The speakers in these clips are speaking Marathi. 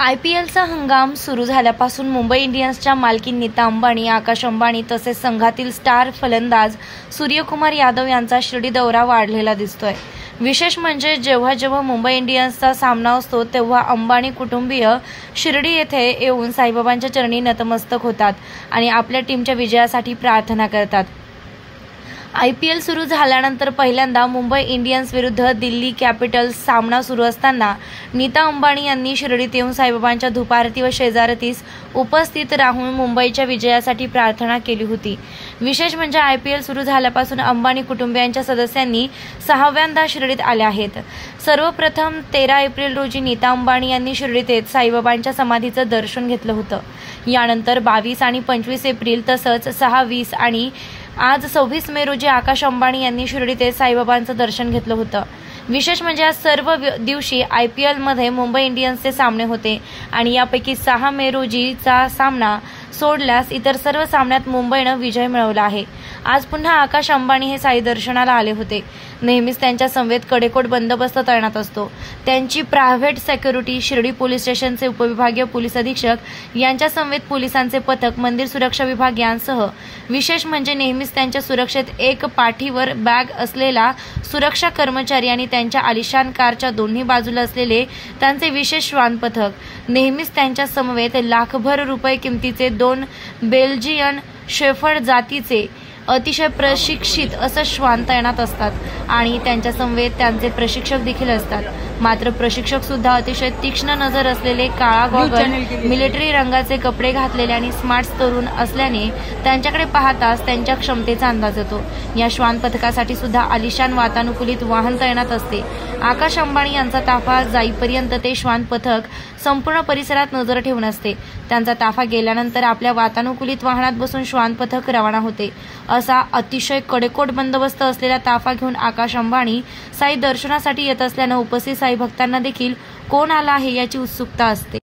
IPLचा हंगाम सुरू झाल्यापासून मुंबई इंडियन्सच्या मालकीन नीता अंबानी, आकाश अंबानी तसेच संघातील स्टार फलंदाज सूर्यकुमार यादव यांचा शिर्डी दौरा वाढलेला दिसतोय। विशेष म्हणजे जेव्हा मुंबई इंडियन्सचा सामना असतो तेव्हा अंबानी कुटुंबीय शिर्डी येथे येऊन साईबाबांच्या चरणी नतमस्तक होतात आणि आपल्या टीमच्या विजयासाठी प्रार्थना करतात। IPL सुरू झाल्यानंतर पहिल्यांदा मुंबई इंडियन्स विरुद्ध दिल्ली कॅपिटल्स सामना सुरू असताना नीता अंबानी यांनी शिर्डीत येऊन साईबाबांच्या धुपारती व शेजारतीस उपस्थित राहून मुंबईच्या विजयासाठी प्रार्थना केली होती। विशेष म्हणजे IPL सुरू झाल्यापासून अंबानी कुटुंबियांच्या सदस्यांनी 6व्यांदा शिर्डीत आले आहेत। सर्वप्रथम 13 एप्रिल रोजी नीता अंबानी यांनी शिर्डीत येत साईबाबांच्या समाधीचं दर्शन घेतलं होतं। यानंतर 22 आणि 25 एप्रिल तसंच 6, 20 आणि आज 26 मे रोजी आकाश अंबानी यांनी शिर्डीत येत साईबाबांचं दर्शन घेतलं होतं। विशेष म्हणजे आज सर्व दिवशी IPL मध्ये मुंबई इंडियन्सचे सामने होते आणि यापैकी 6 मे रोजीचा सामना सोडल्यास इतर सर्व सामन्यात मुंबईनं विजय मिळवला आहे। आज पुन्हा आकाश अंबानी हे साई दर्शनाला आले होते। नेहमीच त्यांच्या समवेत कडेकोट बंदोबस्त तैनात असतो। त्यांची प्रायव्हेट सिक्युरिटी शिर्डी पोलीस स्टेशनचे उपविभागीय पोलीस अधीक्षक यांच्या समवेत पोलिसांचे पथक, मंदिर सुरक्षा विभाग यांसह विशेष म्हणजे नेहमीच त्यांच्या सुरक्षेत एक पाठीवर बॅग असलेला सुरक्षा कर्मचारी आणि त्यांच्या आलिशान कारच्या दोन्ही बाजूला असलेले त्यांचे विशेष श्वान पथक, नेहमीच त्यांच्या समवेत लाखभर रुपये किमतीचे 2 बेल्जियन शेफर्ड जातीचे अतिशय प्रशिक्षित असं श्वान तैनात असतात आणि त्यांच्या समवेत त्यांचे प्रशिक्षक देखील असतात। मात्र प्रशिक्षक सुद्धा अतिशय तीक्ष्ण नजर असलेले, काळा गॉगल, मिलिटरी रंगाचे कपडे घातलेले आणि स्मार्ट तरुण असल्याने त्यांच्याकडे पाहताच त्यांच्या क्षमतेचा अंदाज येतो। या श्वान पथकासाठी सुद्धा आलिशान वातानुकूलित वाहन तैनात असते। आकाश अंबानी यांचा ताफा जाईपर्यंत ते श्वान पथक संपूर्ण परिसरात नजर ठेवून असते। त्यांचा ताफा गेल्यानंतर आपल्या वातानुकूलित वाहनात बसून श्वान पथक रवाना होते। असा अतिशय कडेकोट बंदोबस्त असलेला ताफा घेऊन आकाश अंबानी साई दर्शनासाठी येत असल्यानं उपस्थित साई भक्तांना देखील कोण आला आहे याची उत्सुकता असते।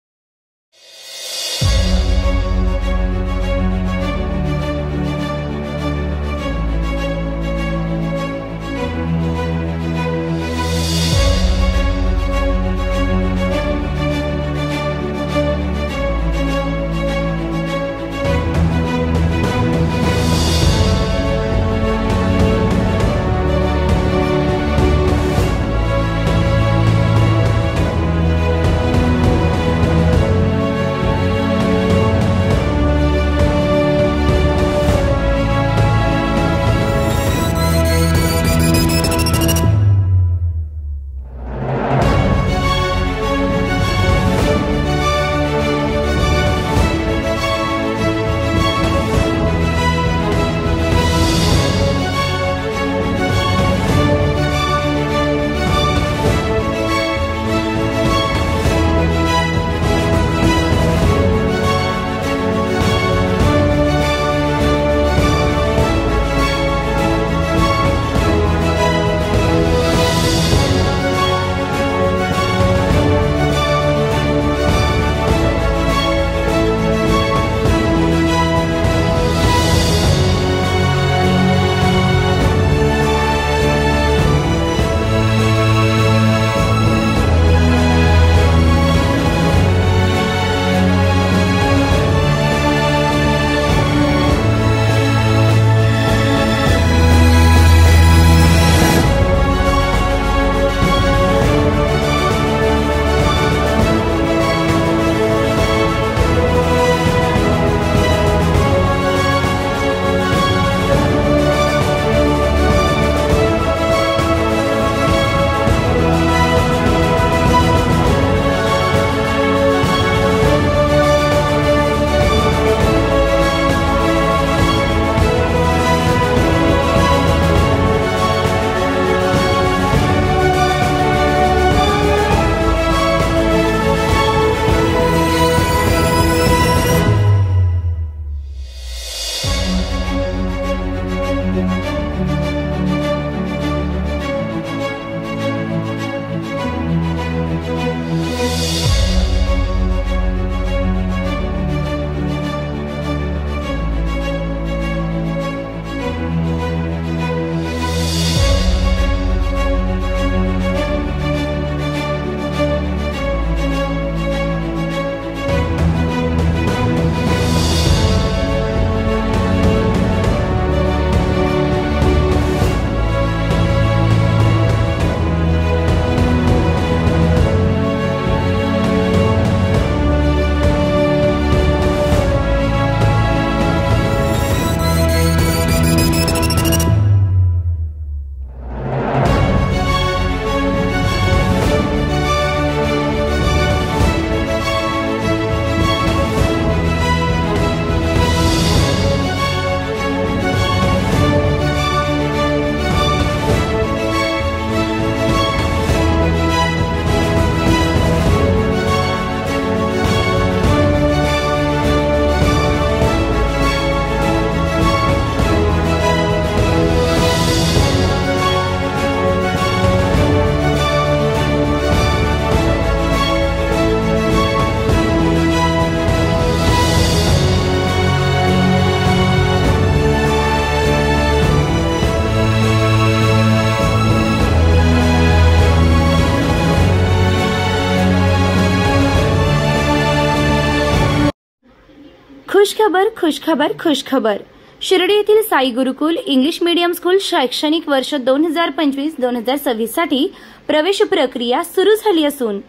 खुशखबर खुशखबर खुशखबर. शिर्डी येथील Sai Gurukul English medium school शैक्षणिक वर्ष 2025-2026 साठी प्रवेश प्रक्रिया सुरू झाली असून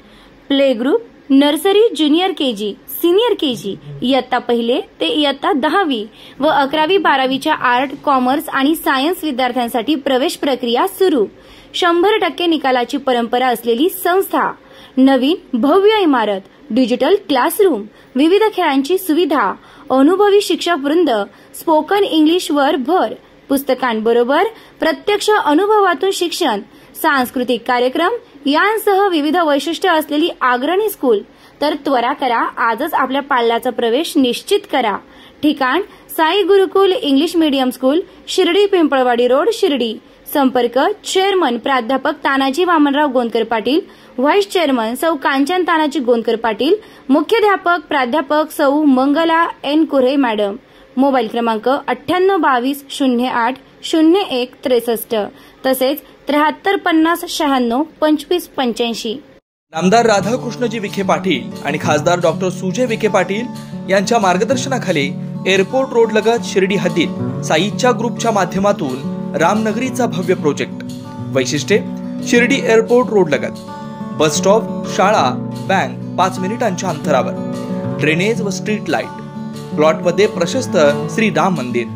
play group, nursery, junior KG, senior KG, इयत्ता पहिले ते इयत्ता 10वी व 11वी 12वीच्या आर्ट, कॉमर्स आणि सायन्स विद्यार्थ्यांसाठी प्रवेश प्रक्रिया सुरू. 100% निकालाची परंपरा असलेली संस्था, नवीन भव्य इमारत, डिजिटल क्लासरूम, विविध खेळांची सुविधा, अनुभवी शिक्षक वृंद, स्पोकन इंग्लिश वर भर, पुस्तकांबरोबर प्रत्यक्ष अनुभवातून शिक्षण, सांस्कृतिक कार्यक्रम यांसह विविध वैशिष्ट्ये असलेली अग्रणी स्कूल. तर त्वरा करा, आजच आपल्या पाल्याचा प्रवेश निश्चित करा. ठिकाण Sai Gurukul English medium school, Shirdi Pimpalwadi road, Shirdi. संपर्क चेअरमन प्राध्यापक तानाजी वामनराव गोंदकर पाटील, व्हाईस चेअरमन सौ कांचन तानाजी गोंदकर पाटील, मुख्याध्यापक प्राध्यापक सौ Mangala N Kurhe madam. Mobile क्रमांक 9822080163 तसेच 7350962585. नामदार राधाकृष्णजी विखे पाटील आणि खासदार डॉक्टर सुजय विखे पाटील यांच्या मार्गदर्शनाखाली एअरपोर्ट रोड लगत शिर्डी हद्दीत साईच्या ग्रुपच्या माध्यमातून रामनगरीचा भव्य प्रोजेक्ट. वैशिष्ट्ये: शिर्डी एअरपोर्ट रोड लगत बस स्टॉप, शाळा, बँक 5 मिनिटांच्या अंतरावर, ड्रेनेज व स्ट्रीट लाईट. प्लॉटमध्ये प्रशस्त श्री राम मंदिर,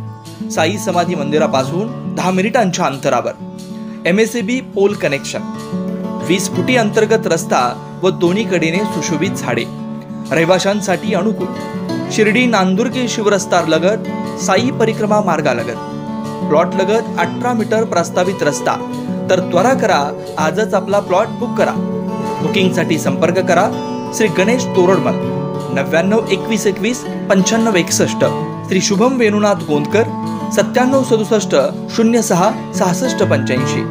साई समाधी मंदिरापासून 10 मिनिटांच्या अंतरावर, MSAB पोल कनेक्शन, 20 फुटी अंतर्गत रस्ता व दोन्ही कडेने सुशोभित झाडे. रहिवाशांसाठी अनुकूल. शिर्डी नांदुर्गे शिवरस्ता लगत साई परिक्रमा मार्गालगत. प्लॉट लगत 18 मीटर प्रस्तावित रस्ता. तर त्वरा करा, आजच आपला प्लॉट बुक करा. बुकिंगसाठी संपर्क करा श्री गणेश तोरडमल 9921219561, श्री शुभम वेणुनाथ गोंदकर 9767 06 6685.